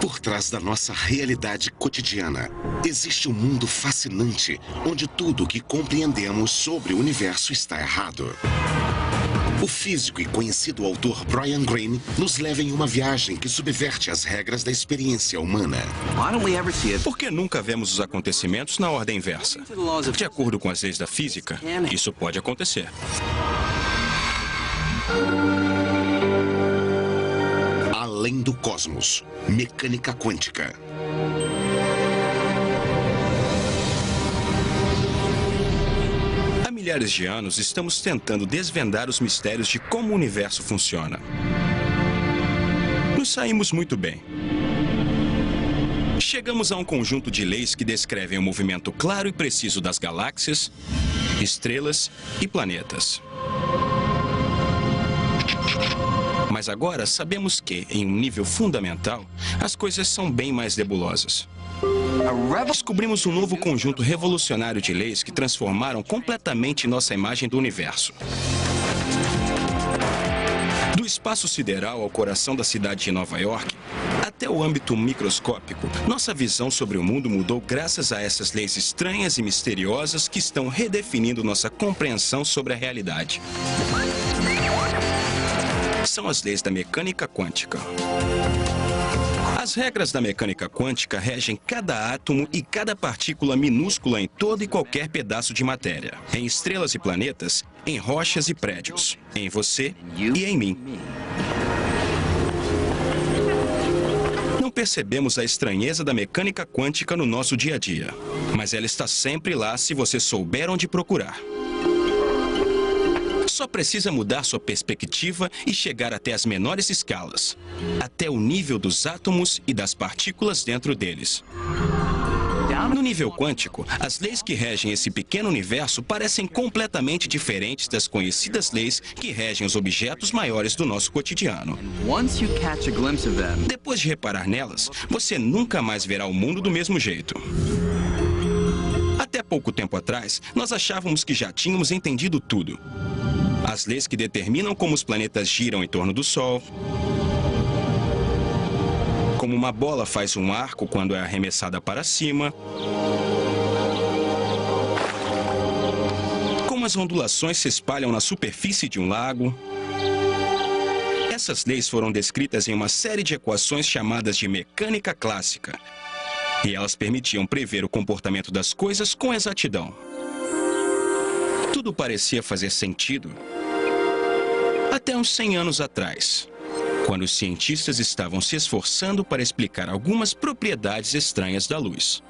Por trás da nossa realidade cotidiana, existe um mundo fascinante onde tudo o que compreendemos sobre o universo está errado. O físico e conhecido autor Brian Greene nos leva em uma viagem que subverte as regras da experiência humana. Por que nunca vemos os acontecimentos na ordem inversa? De acordo com as leis da física, isso pode acontecer. Além do cosmos, mecânica quântica. Há milhares de anos estamos tentando desvendar os mistérios de como o universo funciona. Nos saímos muito bem. Chegamos a um conjunto de leis que descrevem o movimento claro e preciso das galáxias, estrelas e planetas. Mas agora sabemos que, em um nível fundamental, as coisas são bem mais nebulosas. Descobrimos um novo conjunto revolucionário de leis que transformaram completamente nossa imagem do universo. Do espaço sideral ao coração da cidade de Nova York, até o âmbito microscópico, nossa visão sobre o mundo mudou graças a essas leis estranhas e misteriosas que estão redefinindo nossa compreensão sobre a realidade. São as leis da mecânica quântica. As regras da mecânica quântica regem cada átomo e cada partícula minúscula em todo e qualquer pedaço de matéria, em estrelas e planetas, em rochas e prédios, em você e em mim. Não percebemos a estranheza da mecânica quântica no nosso dia a dia, mas ela está sempre lá se você souber onde procurar. Só precisa mudar sua perspectiva e chegar até as menores escalas, até o nível dos átomos e das partículas dentro deles. No nível quântico, as leis que regem esse pequeno universo parecem completamente diferentes das conhecidas leis que regem os objetos maiores do nosso cotidiano. Depois de reparar nelas, você nunca mais verá o mundo do mesmo jeito. Até pouco tempo atrás, nós achávamos que já tínhamos entendido tudo. As leis que determinam como os planetas giram em torno do Sol, como uma bola faz um arco quando é arremessada para cima, como as ondulações se espalham na superfície de um lago. Essas leis foram descritas em uma série de equações chamadas de mecânica clássica, e elas permitiam prever o comportamento das coisas com exatidão. Tudo parecia fazer sentido até uns 100 anos atrás, quando os cientistas estavam se esforçando para explicar algumas propriedades estranhas da luz.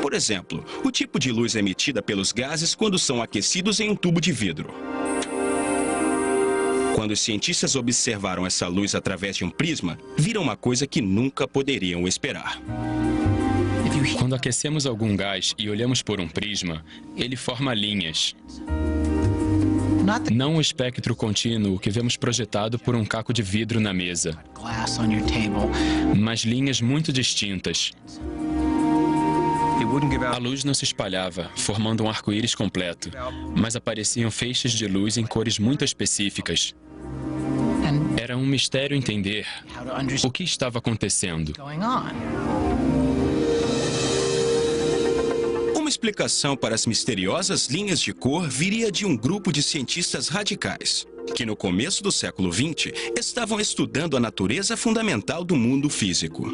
Por exemplo, o tipo de luz emitida pelos gases quando são aquecidos em um tubo de vidro. Quando os cientistas observaram essa luz através de um prisma, viram uma coisa que nunca poderiam esperar. Quando aquecemos algum gás e olhamos por um prisma, ele forma linhas. Não o espectro contínuo que vemos projetado por um caco de vidro na mesa, mas linhas muito distintas. A luz não se espalhava, formando um arco-íris completo, mas apareciam feixes de luz em cores muito específicas. Era um mistério entender o que estava acontecendo. Uma explicação para as misteriosas linhas de cor viria de um grupo de cientistas radicais, que no começo do século XX estavam estudando a natureza fundamental do mundo físico.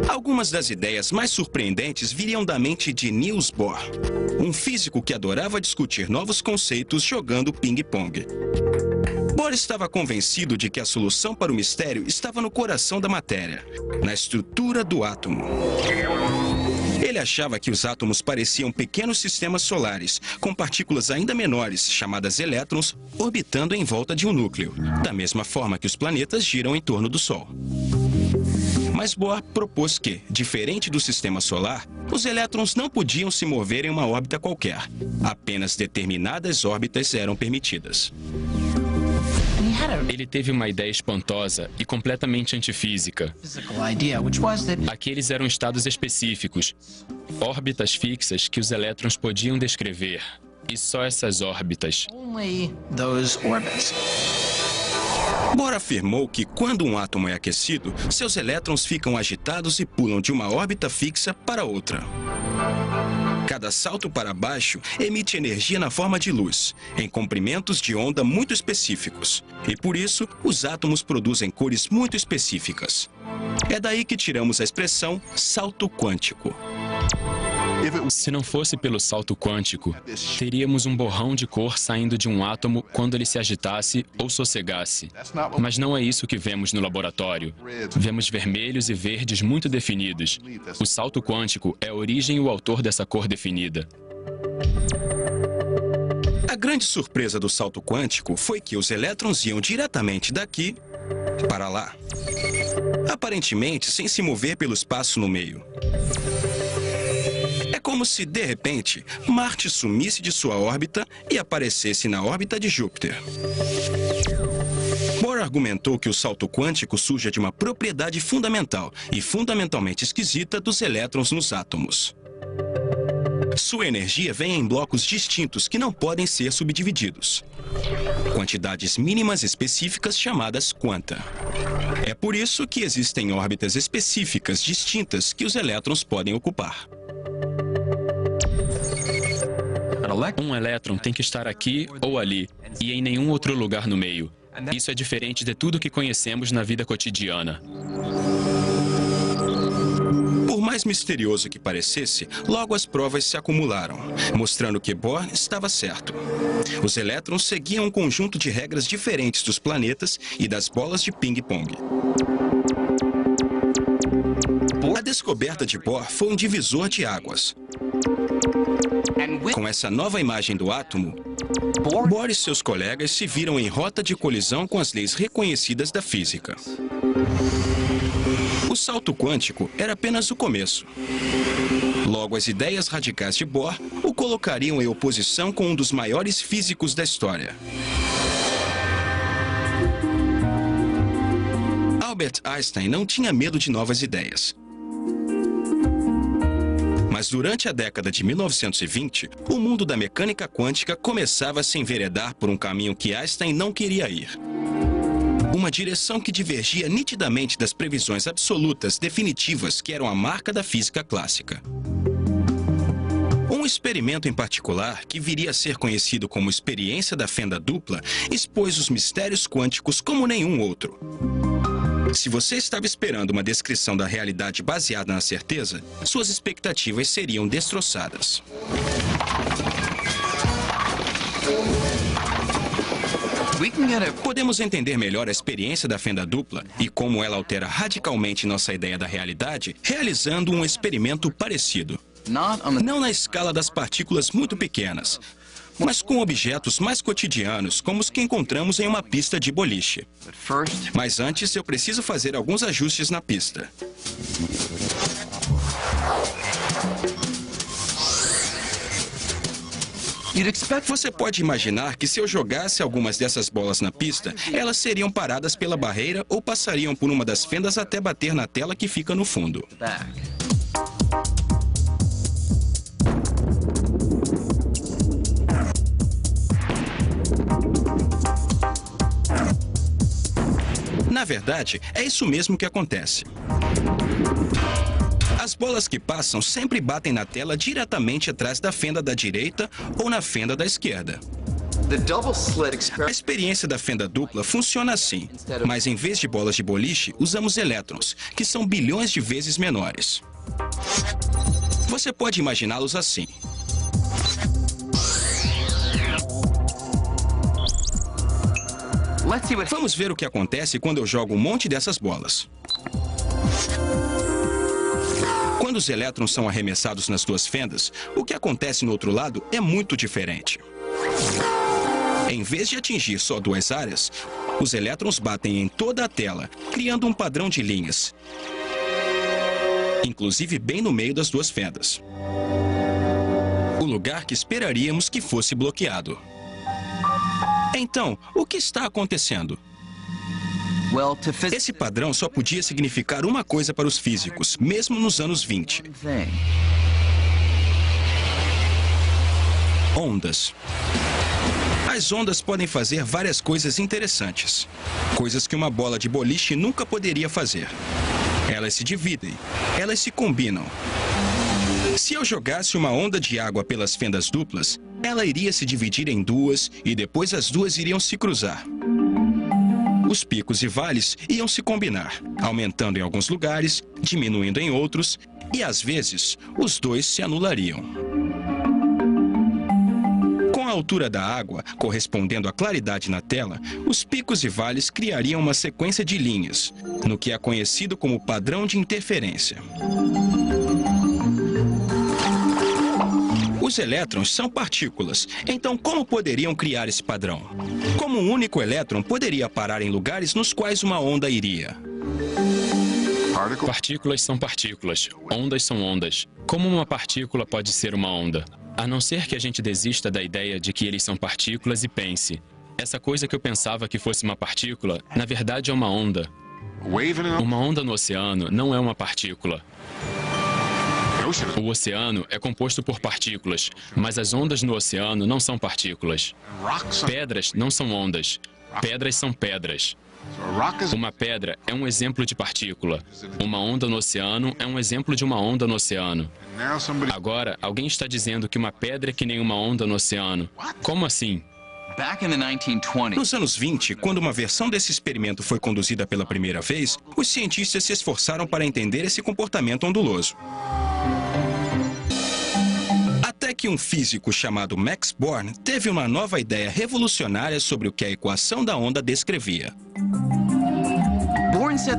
Algumas das ideias mais surpreendentes viriam da mente de Niels Bohr, um físico que adorava discutir novos conceitos jogando ping-pong. Bohr estava convencido de que a solução para o mistério estava no coração da matéria, na estrutura do átomo. Ele achava que os átomos pareciam pequenos sistemas solares, com partículas ainda menores, chamadas elétrons, orbitando em volta de um núcleo, da mesma forma que os planetas giram em torno do Sol. Mas Bohr propôs que, diferente do sistema solar, os elétrons não podiam se mover em uma órbita qualquer. Apenas determinadas órbitas eram permitidas. Ele teve uma ideia espantosa e completamente antifísica. Aqueles eram estados específicos, órbitas fixas que os elétrons podiam descrever. E só essas órbitas. Bohr afirmou que quando um átomo é aquecido, seus elétrons ficam agitados e pulam de uma órbita fixa para outra. Cada salto para baixo emite energia na forma de luz, em comprimentos de onda muito específicos. E por isso, os átomos produzem cores muito específicas. É daí que tiramos a expressão salto quântico. Se não fosse pelo salto quântico, teríamos um borrão de cor saindo de um átomo quando ele se agitasse ou sossegasse. Mas não é isso que vemos no laboratório. Vemos vermelhos e verdes muito definidos. O salto quântico é a origem e o autor dessa cor definida. A grande surpresa do salto quântico foi que os elétrons iam diretamente daqui para lá, aparentemente sem se mover pelo espaço no meio. É como se, de repente, Marte sumisse de sua órbita e aparecesse na órbita de Júpiter. Bohr argumentou que o salto quântico surge de uma propriedade fundamental e fundamentalmente esquisita dos elétrons nos átomos. Sua energia vem em blocos distintos que não podem ser subdivididos. Quantidades mínimas específicas chamadas quanta. É por isso que existem órbitas específicas distintas que os elétrons podem ocupar. Um elétron tem que estar aqui ou ali, e em nenhum outro lugar no meio. Isso é diferente de tudo que conhecemos na vida cotidiana. Por mais misterioso que parecesse, logo as provas se acumularam, mostrando que Bohr estava certo. Os elétrons seguiam um conjunto de regras diferentes dos planetas e das bolas de ping-pong. A descoberta de Bohr foi um divisor de águas. Com essa nova imagem do átomo, Bohr e seus colegas se viram em rota de colisão com as leis reconhecidas da física. O salto quântico era apenas o começo. Logo, as ideias radicais de Bohr o colocariam em oposição com um dos maiores físicos da história. Albert Einstein não tinha medo de novas ideias. Mas durante a década de 1920, o mundo da mecânica quântica começava a se enveredar por um caminho que Einstein não queria ir. Uma direção que divergia nitidamente das previsões absolutas definitivas que eram a marca da física clássica. Um experimento em particular, que viria a ser conhecido como experiência da fenda dupla, expôs os mistérios quânticos como nenhum outro. Se você estava esperando uma descrição da realidade baseada na certeza, suas expectativas seriam destroçadas. Podemos entender melhor a experiência da fenda dupla e como ela altera radicalmente nossa ideia da realidade, realizando um experimento parecido. Não na escala das partículas muito pequenas, mas com objetos mais cotidianos, como os que encontramos em uma pista de boliche. Mas antes, eu preciso fazer alguns ajustes na pista. Você pode imaginar que se eu jogasse algumas dessas bolas na pista, elas seriam paradas pela barreira ou passariam por uma das fendas até bater na tela que fica no fundo. Na verdade, é isso mesmo que acontece. As bolas que passam sempre batem na tela diretamente atrás da fenda da direita ou na fenda da esquerda. A experiência da fenda dupla funciona assim, mas em vez de bolas de boliche, usamos elétrons, que são bilhões de vezes menores. Você pode imaginá-los assim. Vamos ver o que acontece quando eu jogo um monte dessas bolas. Quando os elétrons são arremessados nas duas fendas, o que acontece no outro lado é muito diferente. Em vez de atingir só duas áreas, os elétrons batem em toda a tela, criando um padrão de linhas, inclusive bem no meio das duas fendas. O lugar que esperaríamos que fosse bloqueado. Então, o que está acontecendo? Esse padrão só podia significar uma coisa para os físicos, mesmo nos anos 20. Ondas. As ondas podem fazer várias coisas interessantes. Coisas que uma bola de boliche nunca poderia fazer. Elas se dividem. Elas se combinam. Se eu jogasse uma onda de água pelas fendas duplas, ela iria se dividir em duas e depois as duas iriam se cruzar. Os picos e vales iam se combinar, aumentando em alguns lugares, diminuindo em outros, e às vezes os dois se anulariam. Com a altura da água, correspondendo à claridade na tela, os picos e vales criariam uma sequência de linhas, no que é conhecido como padrão de interferência. Os elétrons são partículas, então como poderiam criar esse padrão? Como um único elétron poderia parar em lugares nos quais uma onda iria? Partículas são partículas, ondas são ondas. Como uma partícula pode ser uma onda? A não ser que a gente desista da ideia de que eles são partículas e pense: essa coisa que eu pensava que fosse uma partícula, na verdade é uma onda. Uma onda no oceano não é uma partícula. O oceano é composto por partículas, mas as ondas no oceano não são partículas. Pedras não são ondas. Pedras são pedras. Uma pedra é um exemplo de partícula. Uma onda no oceano é um exemplo de uma onda no oceano. Agora, alguém está dizendo que uma pedra é que nem uma onda no oceano. Como assim? Nos anos 20, quando uma versão desse experimento foi conduzida pela primeira vez, os cientistas se esforçaram para entender esse comportamento onduloso. Até que um físico chamado Max Born teve uma nova ideia revolucionária sobre o que a equação da onda descrevia.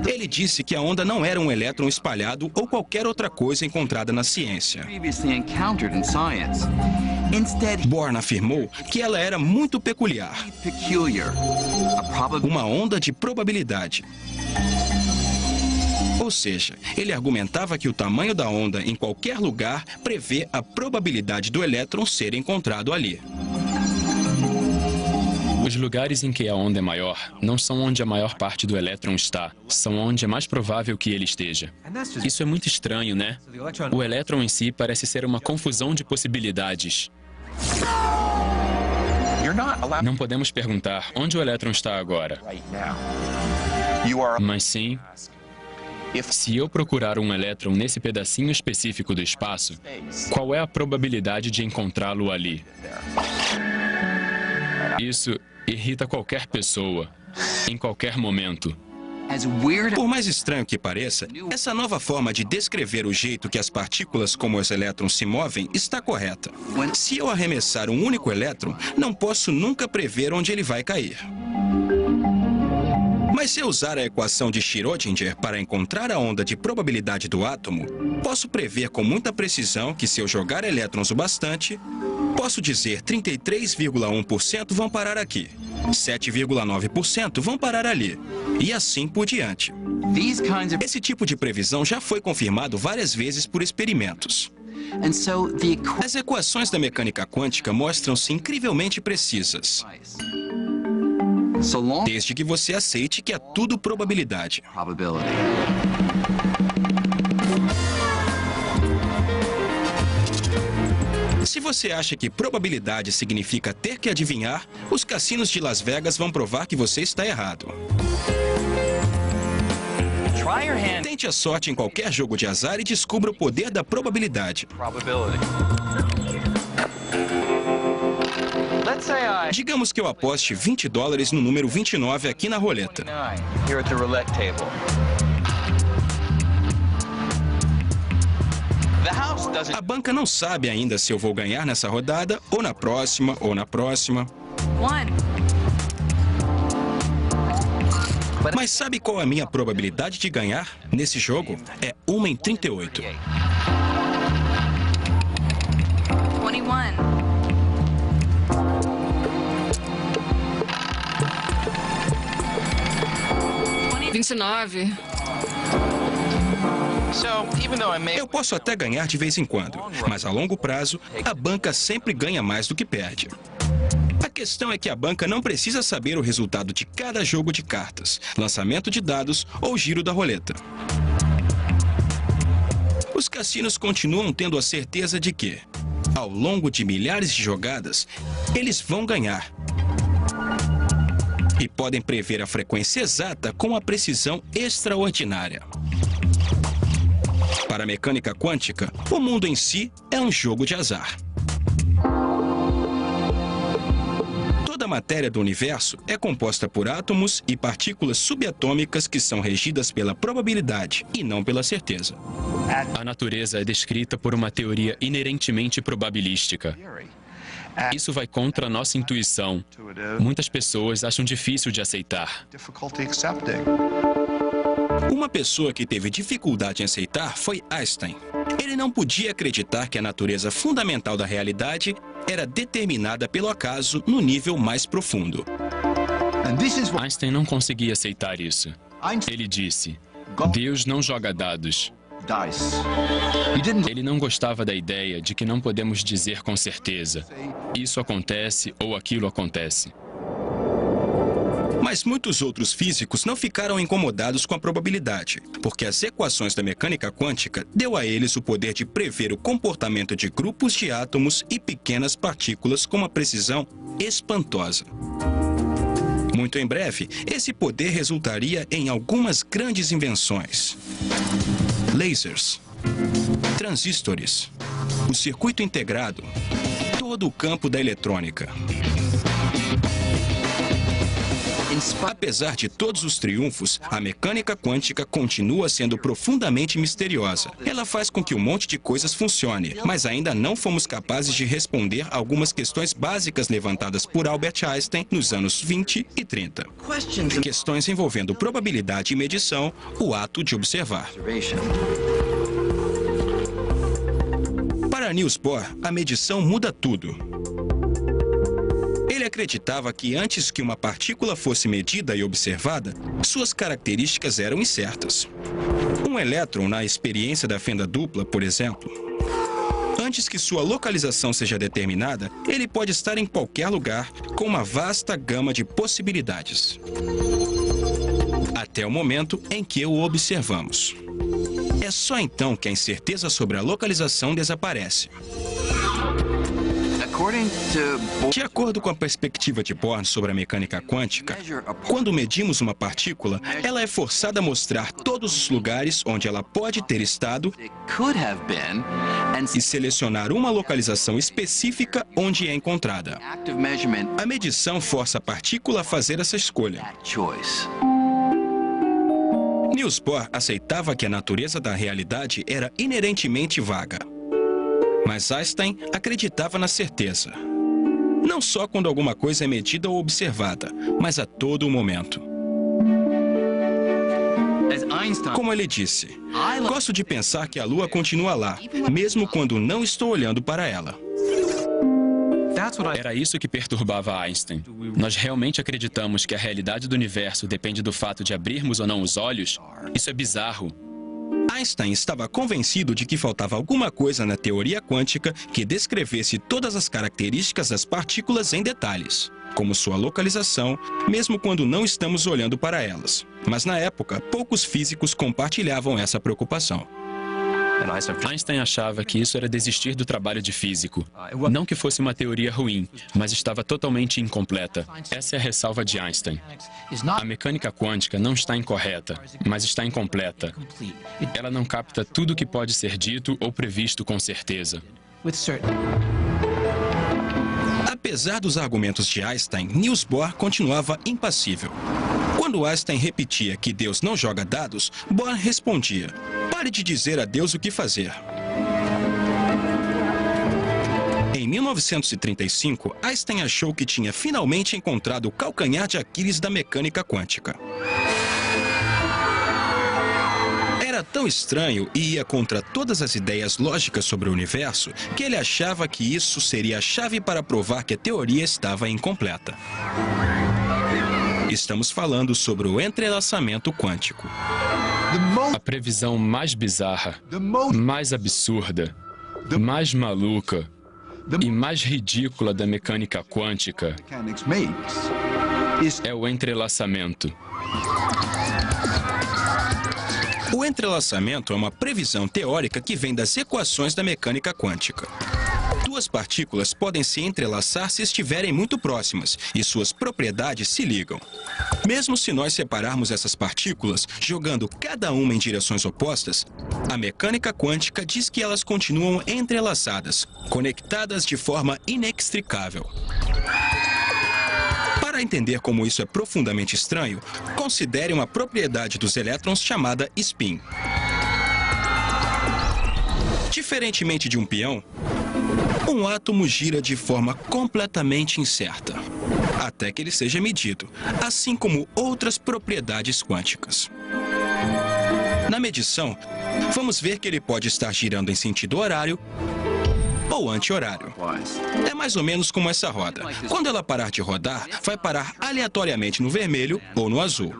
Ele disse que a onda não era um elétron espalhado ou qualquer outra coisa encontrada na ciência. Born afirmou que ela era muito peculiar. Uma onda de probabilidade. Ou seja, ele argumentava que o tamanho da onda em qualquer lugar prevê a probabilidade do elétron ser encontrado ali. Os lugares em que a onda é maior não são onde a maior parte do elétron está, são onde é mais provável que ele esteja. Isso é muito estranho, né? O elétron em si parece ser uma confusão de possibilidades. Não podemos perguntar onde o elétron está agora. Mas sim, se eu procurar um elétron nesse pedacinho específico do espaço, qual é a probabilidade de encontrá-lo ali? Isso irrita qualquer pessoa, em qualquer momento. Por mais estranho que pareça, essa nova forma de descrever o jeito que as partículas como os elétrons se movem está correta. Se eu arremessar um único elétron, não posso nunca prever onde ele vai cair. Mas se eu usar a equação de Schrödinger para encontrar a onda de probabilidade do átomo, posso prever com muita precisão que se eu jogar elétrons o bastante, posso dizer 33,1% vão parar aqui, 7,9% vão parar ali, e assim por diante. Esse tipo de previsão já foi confirmado várias vezes por experimentos. As equações da mecânica quântica mostram-se incrivelmente precisas. Desde que você aceite que é tudo probabilidade. Se você acha que probabilidade significa ter que adivinhar, os cassinos de Las Vegas vão provar que você está errado. Tente a sorte em qualquer jogo de azar e descubra o poder da probabilidade. Digamos que eu aposte $20 no número 29 aqui na roleta. A banca não sabe ainda se eu vou ganhar nessa rodada, ou na próxima, ou na próxima. Mas sabe qual é a minha probabilidade de ganhar nesse jogo? É 1 em 38. 29. Eu posso até ganhar de vez em quando, mas a longo prazo, a banca sempre ganha mais do que perde. A questão é que a banca não precisa saber o resultado de cada jogo de cartas, lançamento de dados ou giro da roleta. Os cassinos continuam tendo a certeza de que, ao longo de milhares de jogadas, eles vão ganhar. e podem prever a frequência exata com uma precisão extraordinária. Para a mecânica quântica, o mundo em si é um jogo de azar. Toda a matéria do universo é composta por átomos e partículas subatômicas que são regidas pela probabilidade e não pela certeza. A natureza é descrita por uma teoria inerentemente probabilística. Isso vai contra a nossa intuição. Muitas pessoas acham difícil de aceitar. Uma pessoa que teve dificuldade em aceitar foi Einstein. Ele não podia acreditar que a natureza fundamental da realidade era determinada pelo acaso no nível mais profundo. Einstein não conseguia aceitar isso. Ele disse: Deus não joga dados. Ele não gostava da ideia de que não podemos dizer com certeza: isso acontece ou aquilo acontece. Mas muitos outros físicos não ficaram incomodados com a probabilidade, porque as equações da mecânica quântica deu a eles o poder de prever o comportamento de grupos de átomos e pequenas partículas com uma precisão espantosa. Muito em breve, esse poder resultaria em algumas grandes invenções: lasers, transistores, o circuito integrado, todo o campo da eletrônica. Apesar de todos os triunfos, a mecânica quântica continua sendo profundamente misteriosa. Ela faz com que um monte de coisas funcione, mas ainda não fomos capazes de responder algumas questões básicas levantadas por Albert Einstein nos anos 20 e 30. Questões envolvendo probabilidade e medição, o ato de observar. Para Niels Bohr, a medição muda tudo. Ele acreditava que antes que uma partícula fosse medida e observada, suas características eram incertas. Um elétron na experiência da fenda dupla, por exemplo. Antes que sua localização seja determinada, ele pode estar em qualquer lugar, com uma vasta gama de possibilidades. Até o momento em que o observamos. É só então que a incerteza sobre a localização desaparece. De acordo com a perspectiva de Bohr sobre a mecânica quântica, quando medimos uma partícula, ela é forçada a mostrar todos os lugares onde ela pode ter estado e selecionar uma localização específica onde é encontrada. A medição força a partícula a fazer essa escolha. Niels Bohr aceitava que a natureza da realidade era inerentemente vaga. Mas Einstein acreditava na certeza. Não só quando alguma coisa é medida ou observada, mas a todo momento. Como ele disse, gosto de pensar que a Lua continua lá, mesmo quando não estou olhando para ela. Era isso que perturbava Einstein. Nós realmente acreditamos que a realidade do universo depende do fato de abrirmos ou não os olhos? Isso é bizarro. Einstein estava convencido de que faltava alguma coisa na teoria quântica que descrevesse todas as características das partículas em detalhes, como sua localização, mesmo quando não estamos olhando para elas. Mas na época, poucos físicos compartilhavam essa preocupação. Einstein achava que isso era desistir do trabalho de físico. Não que fosse uma teoria ruim, mas estava totalmente incompleta. Essa é a ressalva de Einstein. A mecânica quântica não está incorreta, mas está incompleta. Ela não capta tudo o que pode ser dito ou previsto com certeza. Apesar dos argumentos de Einstein, Niels Bohr continuava impassível. Quando Einstein repetia que Deus não joga dados, Bohr respondia: pare de dizer a Deus o que fazer. Em 1935, Einstein achou que tinha finalmente encontrado o calcanhar de Aquiles da mecânica quântica. Era tão estranho e ia contra todas as ideias lógicas sobre o universo que ele achava que isso seria a chave para provar que a teoria estava incompleta. Estamos falando sobre o entrelaçamento quântico. A previsão mais bizarra, mais absurda, mais maluca e mais ridícula da mecânica quântica é o entrelaçamento. O entrelaçamento é uma previsão teórica que vem das equações da mecânica quântica. Duas partículas podem se entrelaçar se estiverem muito próximas e suas propriedades se ligam. Mesmo se nós separarmos essas partículas, jogando cada uma em direções opostas, a mecânica quântica diz que elas continuam entrelaçadas, conectadas de forma inextricável. Para entender como isso é profundamente estranho, considere uma propriedade dos elétrons chamada spin. Diferentemente de um peão, um átomo gira de forma completamente incerta, até que ele seja medido, assim como outras propriedades quânticas. Na medição, vamos ver que ele pode estar girando em sentido horário ou anti-horário. É mais ou menos como essa roda. Quando ela parar de rodar, vai parar aleatoriamente no vermelho ou no azul.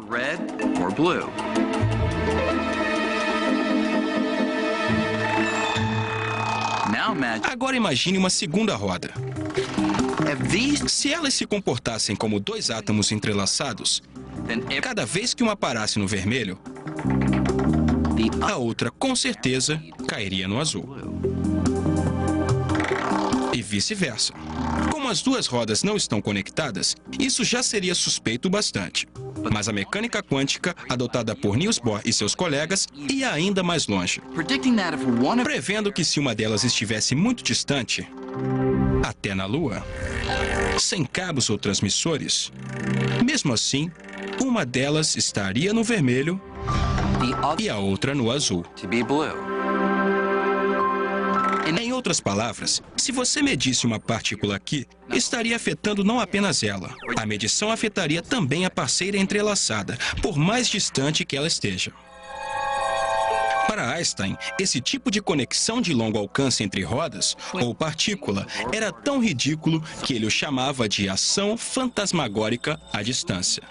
Agora imagine uma segunda roda. Se elas se comportassem como dois átomos entrelaçados, cada vez que uma parasse no vermelho, a outra com certeza cairia no azul. E vice-versa. Como as duas rodas não estão conectadas, isso já seria suspeito bastante. Mas a mecânica quântica, adotada por Niels Bohr e seus colegas, ia ainda mais longe, prevendo que se uma delas estivesse muito distante, até na Lua, sem cabos ou transmissores, mesmo assim, uma delas estaria no vermelho e a outra no azul. Em outras palavras, se você medisse uma partícula aqui, estaria afetando não apenas ela. A medição afetaria também a parceira entrelaçada, por mais distante que ela esteja. Para Einstein, esse tipo de conexão de longo alcance entre rodas, ou partícula, era tão ridículo que ele o chamava de ação fantasmagórica à distância.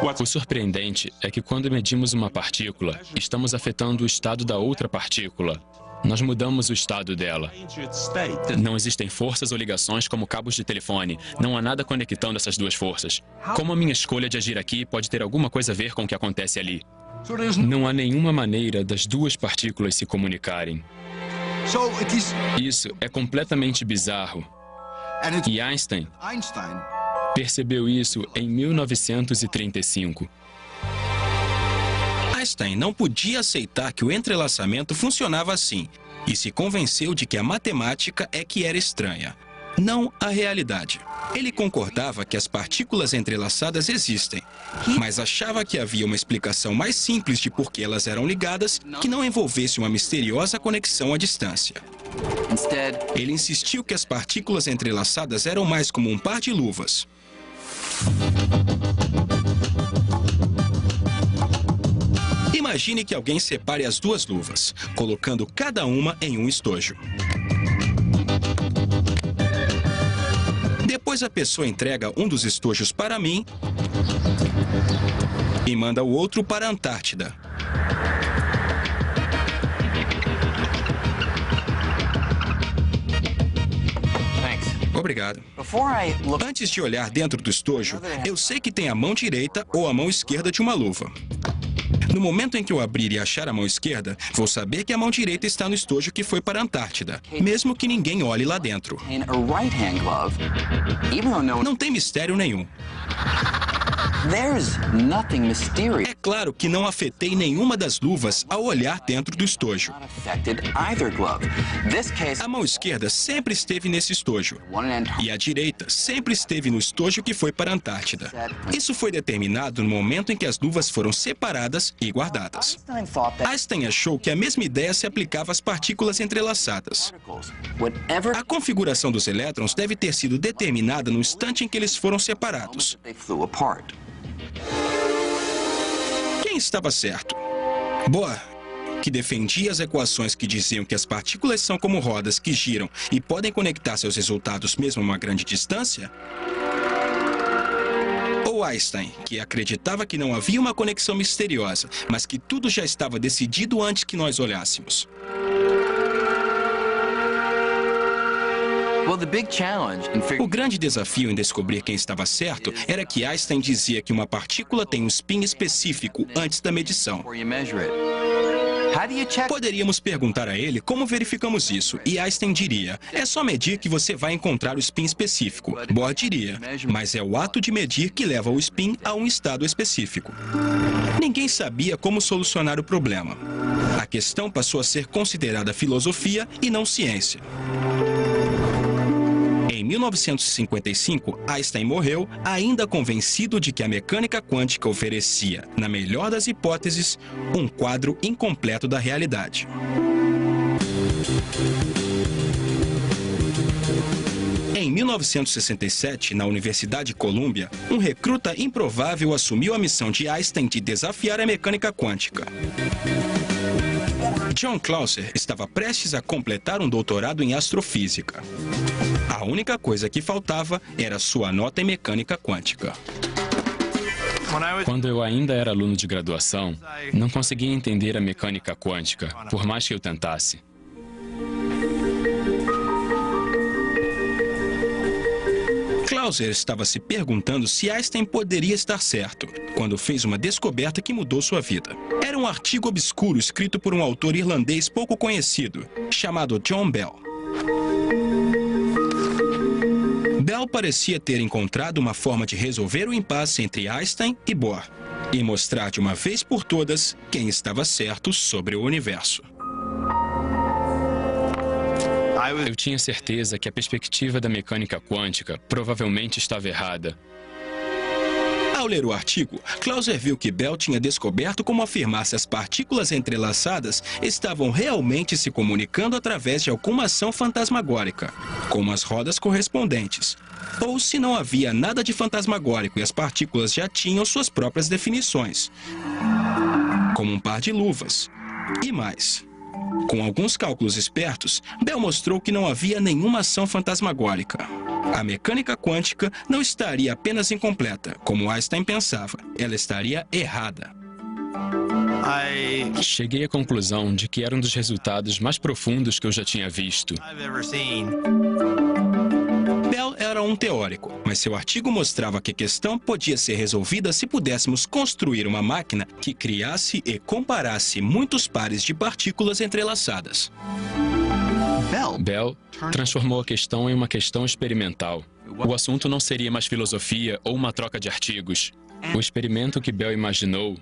O surpreendente é que quando medimos uma partícula, estamos afetando o estado da outra partícula. Nós mudamos o estado dela. Não existem forças ou ligações como cabos de telefone. Não há nada conectando essas duas forças. Como a minha escolha de agir aqui pode ter alguma coisa a ver com o que acontece ali? Não há nenhuma maneira das duas partículas se comunicarem. Isso é completamente bizarro. E Einstein percebeu isso em 1935. Einstein não podia aceitar que o entrelaçamento funcionava assim e se convenceu de que a matemática é que era estranha, não a realidade. Ele concordava que as partículas entrelaçadas existem, mas achava que havia uma explicação mais simples de por que elas eram ligadas que não envolvesse uma misteriosa conexão à distância. Ele insistiu que as partículas entrelaçadas eram mais como um par de luvas. Imagine que alguém separe as duas luvas, colocando cada uma em um estojo. Depois a pessoa entrega um dos estojos para mim e manda o outro para a Antártida. Obrigado. Antes de olhar dentro do estojo, eu sei que tem a mão direita ou a mão esquerda de uma luva. No momento em que eu abrir e achar a mão esquerda, vou saber que a mão direita está no estojo que foi para a Antártida, mesmo que ninguém olhe lá dentro. Não tem mistério nenhum. É claro que não afetei nenhuma das luvas ao olhar dentro do estojo. A mão esquerda sempre esteve nesse estojo e a direita sempre esteve no estojo que foi para a Antártida. Isso foi determinado no momento em que as luvas foram separadas e guardadas. Einstein achou que a mesma ideia se aplicava às partículas entrelaçadas. A configuração dos elétrons deve ter sido determinada no instante em que eles foram separados. Quem estava certo? Bohr, que defendia as equações que diziam que as partículas são como rodas que giram e podem conectar seus resultados mesmo a uma grande distância? Ou Einstein, que acreditava que não havia uma conexão misteriosa, mas que tudo já estava decidido antes que nós olhássemos? O grande desafio em descobrir quem estava certo era que Einstein dizia que uma partícula tem um spin específico antes da medição. Poderíamos perguntar a ele como verificamos isso, e Einstein diria, é só medir que você vai encontrar o spin específico. Bohr diria, mas é o ato de medir que leva o spin a um estado específico. Ninguém sabia como solucionar o problema. A questão passou a ser considerada filosofia e não ciência. Em 1955, Einstein morreu, ainda convencido de que a mecânica quântica oferecia, na melhor das hipóteses, um quadro incompleto da realidade. Em 1967, na Universidade de Columbia, um recruta improvável assumiu a missão de Einstein de desafiar a mecânica quântica. John Clauser estava prestes a completar um doutorado em astrofísica. A única coisa que faltava era sua nota em mecânica quântica. Quando eu ainda era aluno de graduação, não conseguia entender a mecânica quântica, por mais que eu tentasse. Clauser estava se perguntando se Einstein poderia estar certo, quando fez uma descoberta que mudou sua vida. Era um artigo obscuro escrito por um autor irlandês pouco conhecido, chamado John Bell. Bell parecia ter encontrado uma forma de resolver o impasse entre Einstein e Bohr, e mostrar de uma vez por todas quem estava certo sobre o universo. Eu tinha certeza que a perspectiva da mecânica quântica provavelmente estava errada. Ao ler o artigo, Clauser viu que Bell tinha descoberto como afirmar se as partículas entrelaçadas estavam realmente se comunicando através de alguma ação fantasmagórica, como as rodas correspondentes, ou se não havia nada de fantasmagórico e as partículas já tinham suas próprias definições, como um par de luvas, e mais. Com alguns cálculos espertos, Bell mostrou que não havia nenhuma ação fantasmagórica. A mecânica quântica não estaria apenas incompleta, como Einstein pensava. Ela estaria errada. Cheguei à conclusão de que era um dos resultados mais profundos que eu já tinha visto. Bell era um teórico, mas seu artigo mostrava que a questão podia ser resolvida se pudéssemos construir uma máquina que criasse e comparasse muitos pares de partículas entrelaçadas. Bell transformou a questão em uma questão experimental. O assunto não seria mais filosofia ou uma troca de artigos. O experimento que Bell imaginou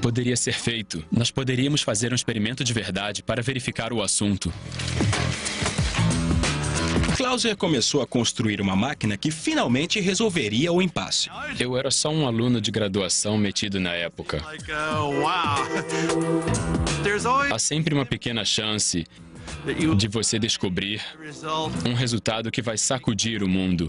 poderia ser feito. Nós poderíamos fazer um experimento de verdade para verificar o assunto. Clauser começou a construir uma máquina que finalmente resolveria o impasse. Eu era só um aluno de graduação metido na época. Há sempre uma pequena chance de você descobrir um resultado que vai sacudir o mundo.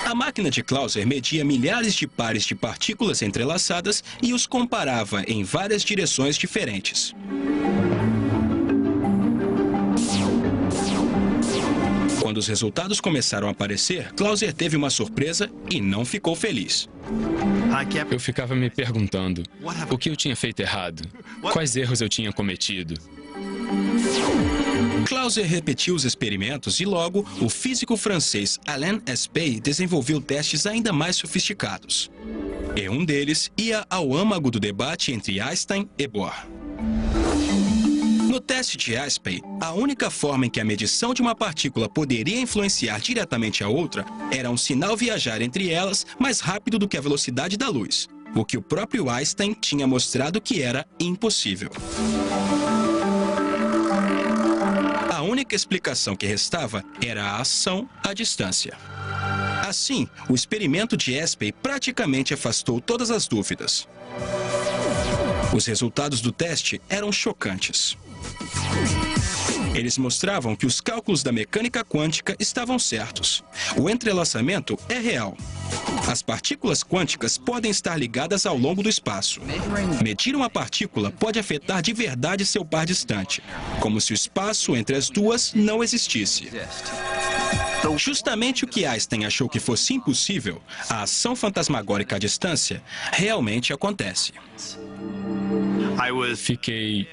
A máquina de Clauser media milhares de pares de partículas entrelaçadas e os comparava em várias direções diferentes. Quando os resultados começaram a aparecer, Clauser teve uma surpresa e não ficou feliz. Eu ficava me perguntando, o que eu tinha feito errado? Quais erros eu tinha cometido? Clauser repetiu os experimentos e logo, o físico francês Alain Aspect desenvolveu testes ainda mais sofisticados. E um deles ia ao âmago do debate entre Einstein e Bohr. No teste de Aspect, a única forma em que a medição de uma partícula poderia influenciar diretamente a outra era um sinal viajar entre elas mais rápido do que a velocidade da luz, o que o próprio Einstein tinha mostrado que era impossível. A única explicação que restava era a ação à distância. Assim, o experimento de Aspect praticamente afastou todas as dúvidas. Os resultados do teste eram chocantes. Eles mostravam que os cálculos da mecânica quântica estavam certos. O entrelaçamento é real. As partículas quânticas podem estar ligadas ao longo do espaço. Medir uma partícula pode afetar de verdade seu par distante, como se o espaço entre as duas não existisse. Justamente o que Einstein achou que fosse impossível, a ação fantasmagórica à distância, realmente acontece. Fiquei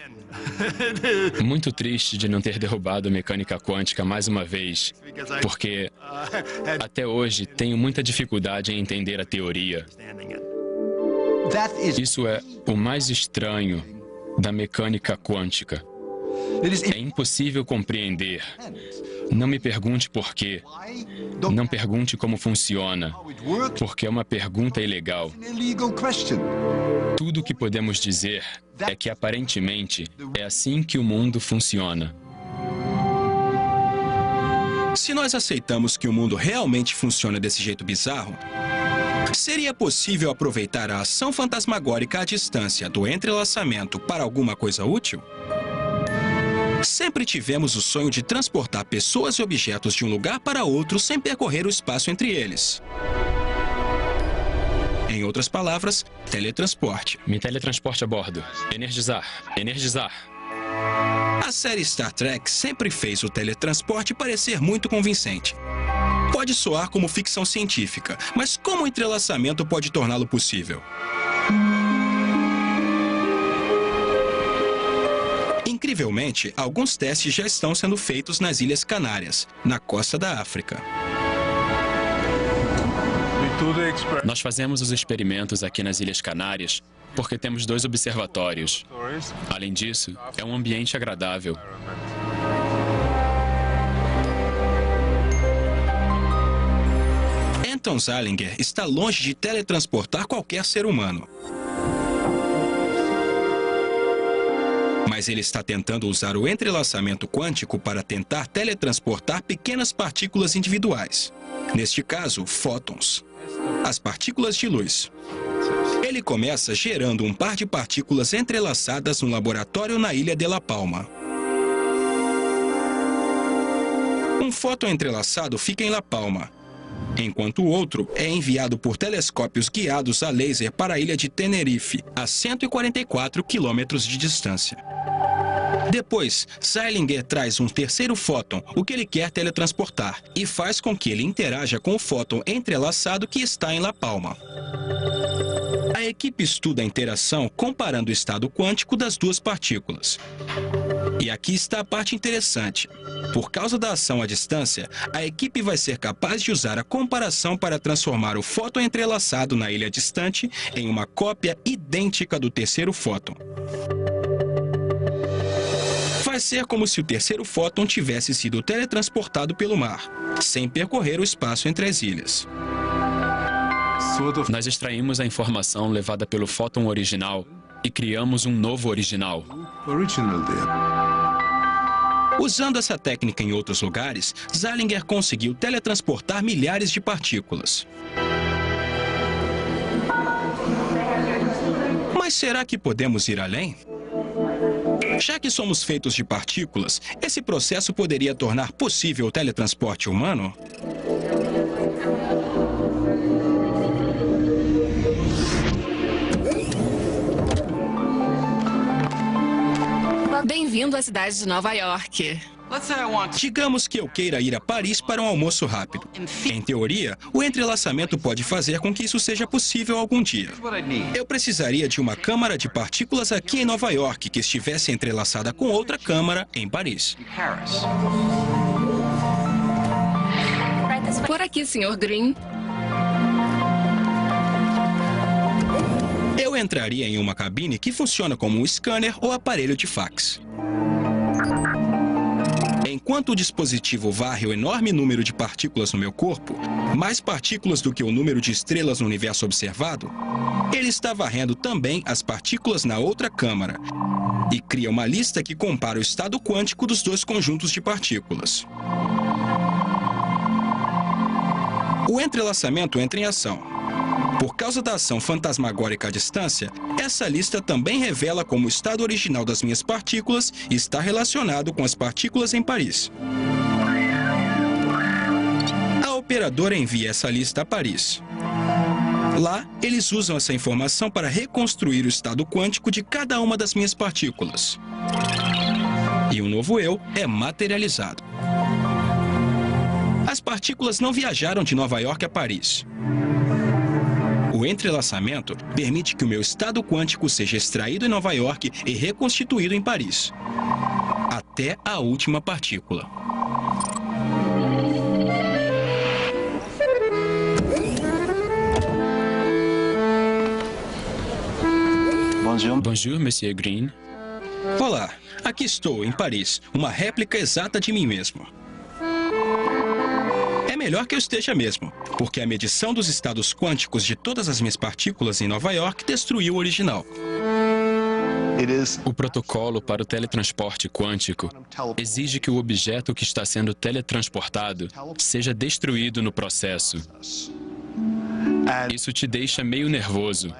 Muito triste de não ter derrubado a mecânica quântica mais uma vez, porque até hoje tenho muita dificuldade em entender a teoria. Isso é o mais estranho da mecânica quântica. É impossível compreender. Não me pergunte por quê. Não pergunte como funciona, porque é uma pergunta ilegal. Tudo o que podemos dizer é que, aparentemente, é assim que o mundo funciona. Se nós aceitamos que o mundo realmente funciona desse jeito bizarro, seria possível aproveitar a ação fantasmagórica à distância do entrelaçamento para alguma coisa útil? Sempre tivemos o sonho de transportar pessoas e objetos de um lugar para outro sem percorrer o espaço entre eles. Em outras palavras, teletransporte. Me teletransporte a bordo. Energizar. Energizar. A série Star Trek sempre fez o teletransporte parecer muito convincente. Pode soar como ficção científica, mas como o entrelaçamento pode torná-lo possível? Incrivelmente, alguns testes já estão sendo feitos nas Ilhas Canárias, na costa da África. Nós fazemos os experimentos aqui nas Ilhas Canárias porque temos 2 observatórios. Além disso, é um ambiente agradável. Anton Zeilinger está longe de teletransportar qualquer ser humano. Mas ele está tentando usar o entrelaçamento quântico para tentar teletransportar pequenas partículas individuais. Neste caso, fótons. As partículas de luz. Ele começa gerando um par de partículas entrelaçadas no laboratório na ilha de La Palma. Um fóton entrelaçado fica em La Palma, enquanto o outro é enviado por telescópios guiados a laser para a ilha de Tenerife, a 144 quilômetros de distância. Depois, Zeilinger traz um terceiro fóton, o que ele quer teletransportar, e faz com que ele interaja com o fóton entrelaçado que está em La Palma. A equipe estuda a interação comparando o estado quântico das 2 partículas. E aqui está a parte interessante. Por causa da ação à distância, a equipe vai ser capaz de usar a comparação para transformar o fóton entrelaçado na ilha distante em uma cópia idêntica do terceiro fóton. Vai ser como se o terceiro fóton tivesse sido teletransportado pelo mar, sem percorrer o espaço entre as ilhas. Nós extraímos a informação levada pelo fóton original e criamos um novo original. Usando essa técnica em outros lugares, Zeilinger conseguiu teletransportar milhares de partículas. Mas será que podemos ir além? Já que somos feitos de partículas, esse processo poderia tornar possível o teletransporte humano? Bem-vindo à cidade de Nova York. Digamos que eu queira ir a Paris para um almoço rápido. Em teoria, o entrelaçamento pode fazer com que isso seja possível algum dia. Eu precisaria de uma câmara de partículas aqui em Nova York que estivesse entrelaçada com outra câmara em Paris. Por aqui, Sr. Green. Eu entraria em uma cabine que funciona como um scanner ou aparelho de fax. Enquanto o dispositivo varre o enorme número de partículas no meu corpo, mais partículas do que o número de estrelas no universo observado, ele está varrendo também as partículas na outra câmara e cria uma lista que compara o estado quântico dos 2 conjuntos de partículas. O entrelaçamento entra em ação. Por causa da ação fantasmagórica à distância, essa lista também revela como o estado original das minhas partículas está relacionado com as partículas em Paris. A operadora envia essa lista a Paris. Lá, eles usam essa informação para reconstruir o estado quântico de cada uma das minhas partículas. E um novo eu é materializado. As partículas não viajaram de Nova York a Paris. O O entrelaçamento permite que o meu estado quântico seja extraído em Nova York e reconstituído em Paris, até a última partícula. Bonjour, Monsieur Green. Olá, aqui estou, em Paris, uma réplica exata de mim mesmo. É melhor que eu esteja mesmo, porque a medição dos estados quânticos de todas as minhas partículas em Nova York destruiu o original. O protocolo para o teletransporte quântico exige que o objeto que está sendo teletransportado seja destruído no processo. Isso te deixa meio nervoso.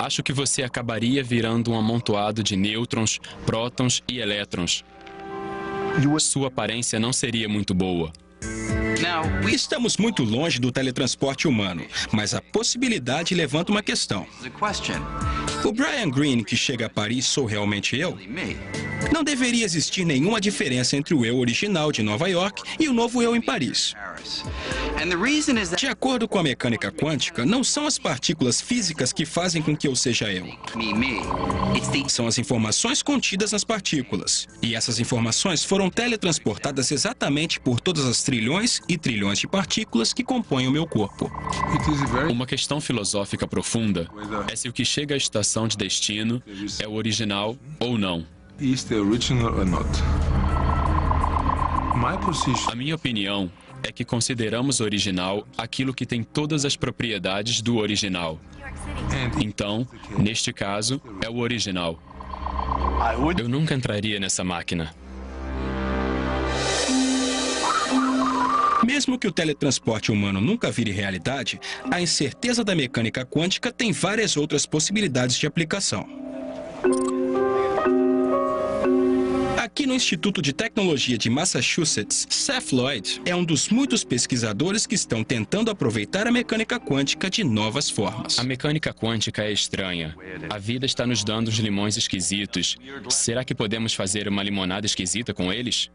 Acho que você acabaria virando um amontoado de nêutrons, prótons e elétrons. Sua aparência não seria muito boa. Estamos muito longe do teletransporte humano, mas a possibilidade levanta uma questão. O Brian Greene que chega a Paris sou realmente eu? Não deveria existir nenhuma diferença entre o eu original de Nova York e o novo eu em Paris. De acordo com a mecânica quântica, não são as partículas físicas que fazem com que eu seja eu. São as informações contidas nas partículas. E essas informações foram teletransportadas exatamente por todas as trilhões e trilhões de partículas que compõem o meu corpo. Uma questão filosófica profunda é se o que chega à estação de destino é o original ou não. A minha opinião é que consideramos original aquilo que tem todas as propriedades do original. Então, neste caso, é o original. Eu nunca entraria nessa máquina. Mesmo que o teletransporte humano nunca vire realidade, a incerteza da mecânica quântica tem várias outras possibilidades de aplicação. Aqui no Instituto de Tecnologia de Massachusetts, Seth Lloyd é um dos muitos pesquisadores que estão tentando aproveitar a mecânica quântica de novas formas. A mecânica quântica é estranha. A vida está nos dando uns limões esquisitos. Será que podemos fazer uma limonada esquisita com eles?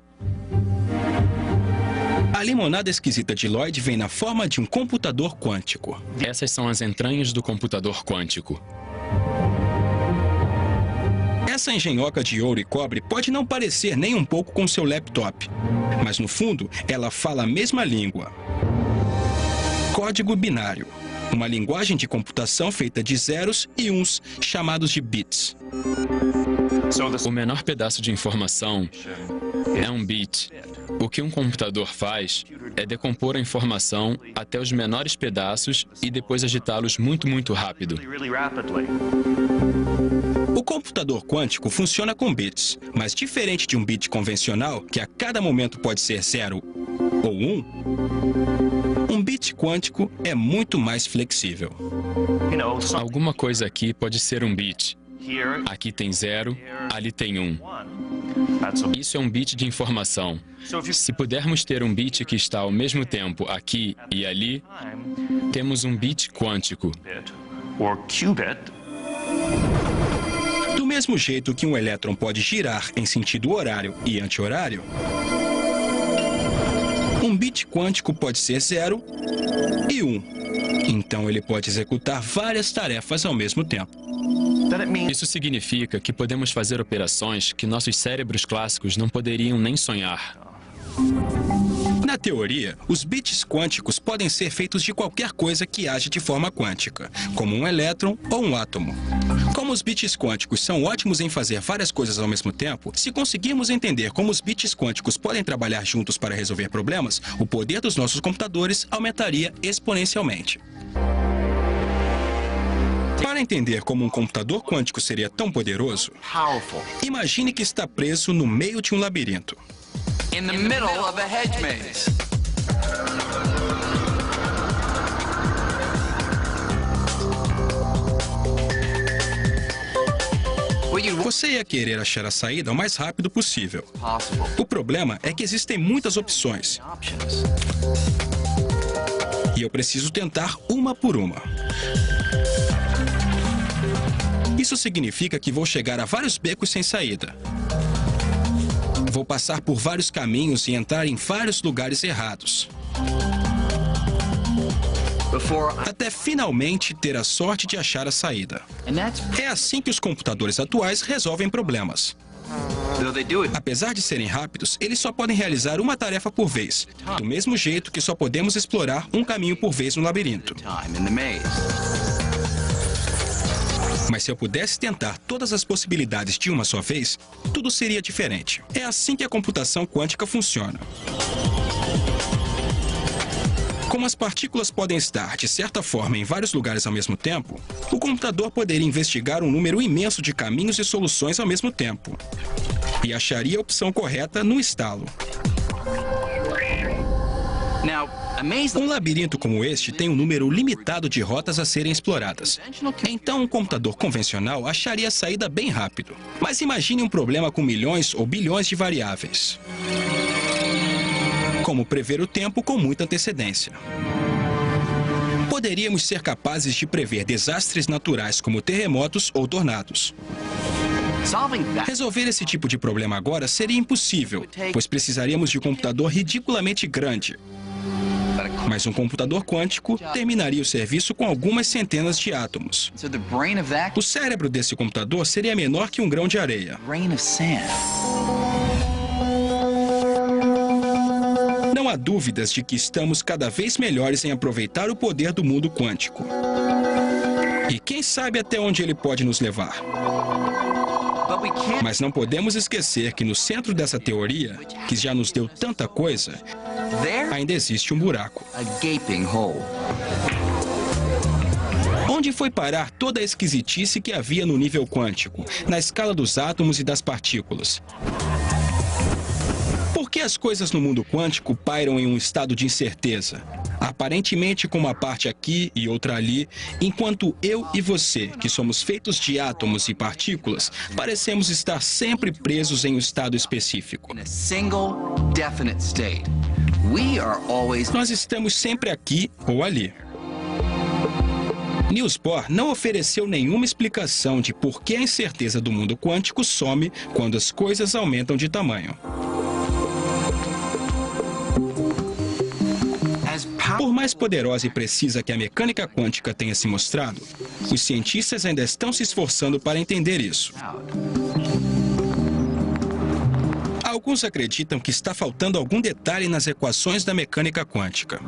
A limonada esquisita de Lloyd vem na forma de um computador quântico. Essas são as entranhas do computador quântico. Essa engenhoca de ouro e cobre pode não parecer nem um pouco com seu laptop, mas no fundo ela fala a mesma língua. Código binário, uma linguagem de computação feita de zeros e uns, chamados de bits. O menor pedaço de informação é um bit. O que um computador faz é decompor a informação até os menores pedaços e depois agitá-los muito rápido. O computador quântico funciona com bits, mas diferente de um bit convencional, que a cada momento pode ser 0 ou 1, um bit quântico é muito mais flexível. Alguma coisa aqui pode ser um bit. Aqui tem 0, ali tem 1. Isso é um bit de informação. Se pudermos ter um bit que está ao mesmo tempo aqui e ali, temos um bit quântico. Do mesmo jeito que um elétron pode girar em sentido horário e anti-horário, um bit quântico pode ser 0 e 1. Então ele pode executar várias tarefas ao mesmo tempo. Isso significa que podemos fazer operações que nossos cérebros clássicos não poderiam nem sonhar. Na teoria, os bits quânticos podem ser feitos de qualquer coisa que age de forma quântica, como um elétron ou um átomo. Como os bits quânticos são ótimos em fazer várias coisas ao mesmo tempo, se conseguirmos entender como os bits quânticos podem trabalhar juntos para resolver problemas, o poder dos nossos computadores aumentaria exponencialmente. Para entender como um computador quântico seria tão poderoso, imagine que está preso no meio de um labirinto. In the middle of a hedge maze. Você ia querer achar a saída o mais rápido possível. O problema é que existem muitas opções. E eu preciso tentar uma por uma. Isso significa que vou chegar a vários becos sem saída. Vou passar por vários caminhos e entrar em vários lugares errados. até finalmente ter a sorte de achar a saída. É assim que os computadores atuais resolvem problemas. Apesar de serem rápidos, eles só podem realizar uma tarefa por vez, do mesmo jeito que só podemos explorar um caminho por vez no labirinto. Mas se eu pudesse tentar todas as possibilidades de uma só vez, tudo seria diferente. É assim que a computação quântica funciona. Como as partículas podem estar, de certa forma, em vários lugares ao mesmo tempo, o computador poderia investigar um número imenso de caminhos e soluções ao mesmo tempo. E acharia a opção correta no estalo. Um labirinto como este tem um número limitado de rotas a serem exploradas. Então, um computador convencional acharia a saída bem rápido. Mas imagine um problema com milhões ou bilhões de variáveis. Como prever o tempo com muita antecedência. Poderíamos ser capazes de prever desastres naturais como terremotos ou tornados. Resolver esse tipo de problema agora seria impossível, pois precisaríamos de um computador ridiculamente grande. Mas um computador quântico terminaria o serviço com algumas centenas de átomos. O cérebro desse computador seria menor que um grão de areia. Não há dúvidas de que estamos cada vez melhores em aproveitar o poder do mundo quântico. E quem sabe até onde ele pode nos levar. Mas não podemos esquecer que no centro dessa teoria, que já nos deu tanta coisa, ainda existe um buraco. Onde foi parar toda a esquisitice que havia no nível quântico, na escala dos átomos e das partículas? Por que as coisas no mundo quântico pairam em um estado de incerteza? Aparentemente com uma parte aqui e outra ali, enquanto eu e você, que somos feitos de átomos e partículas, parecemos estar sempre presos em um estado específico. Nós estamos sempre aqui ou ali. Niels Bohr não ofereceu nenhuma explicação de por que a incerteza do mundo quântico some quando as coisas aumentam de tamanho. Por mais poderosa e precisa que a mecânica quântica tenha se mostrado, os cientistas ainda estão se esforçando para entender isso. Alguns acreditam que está faltando algum detalhe nas equações da mecânica quântica.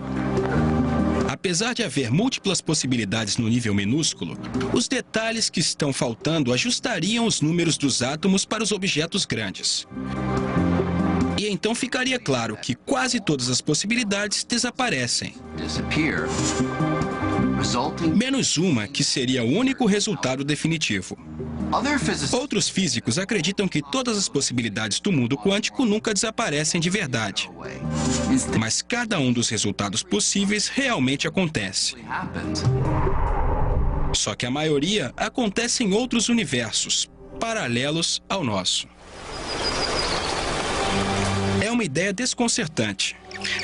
Apesar de haver múltiplas possibilidades no nível minúsculo, os detalhes que estão faltando ajustariam os números dos átomos para os objetos grandes. E então ficaria claro que quase todas as possibilidades desaparecem. Menos uma, que seria o único resultado definitivo. Outros físicos acreditam que todas as possibilidades do mundo quântico nunca desaparecem de verdade. Mas cada um dos resultados possíveis realmente acontece. Só que a maioria acontece em outros universos, paralelos ao nosso. É uma ideia desconcertante,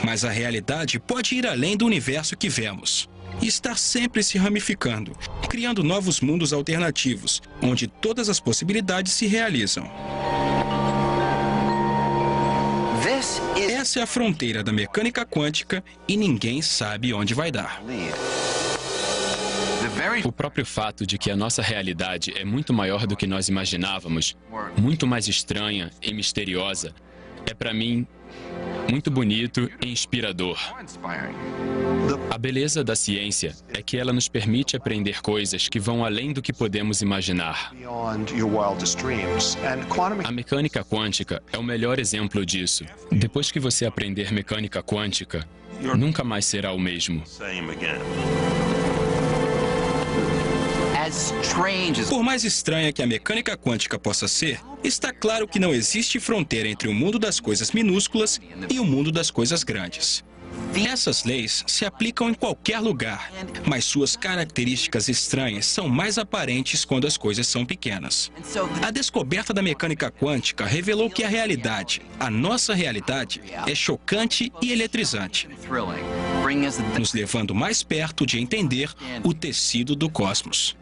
mas a realidade pode ir além do universo que vemos e estar sempre se ramificando, criando novos mundos alternativos, onde todas as possibilidades se realizam. Essa é a fronteira da mecânica quântica e ninguém sabe onde vai dar. O próprio fato de que a nossa realidade é muito maior do que nós imaginávamos, muito mais estranha e misteriosa, é para mim muito bonito e inspirador. A beleza da ciência é que ela nos permite aprender coisas que vão além do que podemos imaginar. A mecânica quântica é o melhor exemplo disso. Depois que você aprender mecânica quântica, nunca mais será o mesmo. Por mais estranha que a mecânica quântica possa ser, está claro que não existe fronteira entre o mundo das coisas minúsculas e o mundo das coisas grandes. Essas leis se aplicam em qualquer lugar, mas suas características estranhas são mais aparentes quando as coisas são pequenas. A descoberta da mecânica quântica revelou que a realidade, a nossa realidade, é chocante e eletrizante, nos levando mais perto de entender o tecido do cosmos.